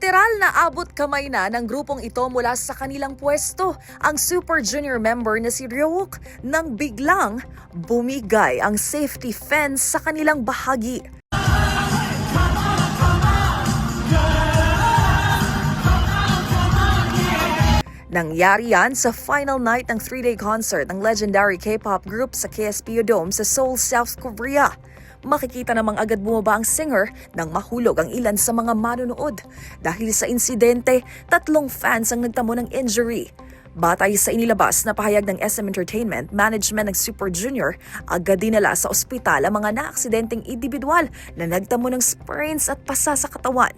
Literal na abot kamay na ng grupong ito mula sa kanilang pwesto ang Super Junior member na si Ryuk nang biglang bumigay ang safety fence sa kanilang bahagi. Nangyari yan sa final night ng 3-day concert ng legendary K-pop group sa KSPO Dome sa Seoul, South Korea. Makikita namang agad bumaba ang singer nang mahulog ang ilan sa mga manonood. Dahil sa insidente, 3 fans ang nagtamo ng injury. Batay sa inilabas na pahayag ng SM Entertainment, management ng Super Junior, agad dinala sa ospital ang mga naaksidenteng individual na nagtamo ng sprains at pasa sa katawan.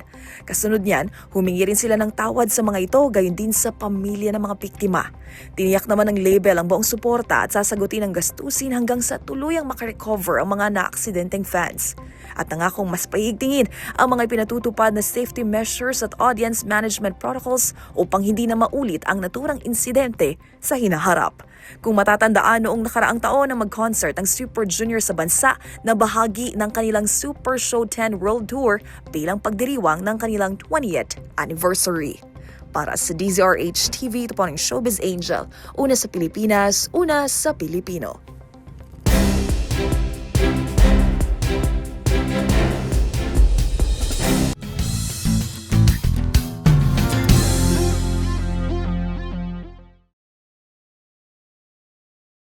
Kasunod niyan, humingi rin sila ng tawad sa mga ito, gayon din sa pamilya ng mga biktima. Tiniyak naman ng label ang buong suporta at sasagutin ang gastusin hanggang sa tuluyang makarecover ang mga naaksidenteng fans. At nangakong mas paigtingin ang mga pinatutupad na safety measures at audience management protocols upang hindi na maulit ang naturang insidente sa hinaharap. Kung matatandaan noong nakaraang taon na mag-concert ang Super Junior sa bansa na bahagi ng kanilang Super Show 10 World Tour bilang pagdiriwang ng kanilang 20th anniversary. Para sa DZRH TV, ito po ang Showbiz Angel. Una sa Pilipinas, una sa Pilipino.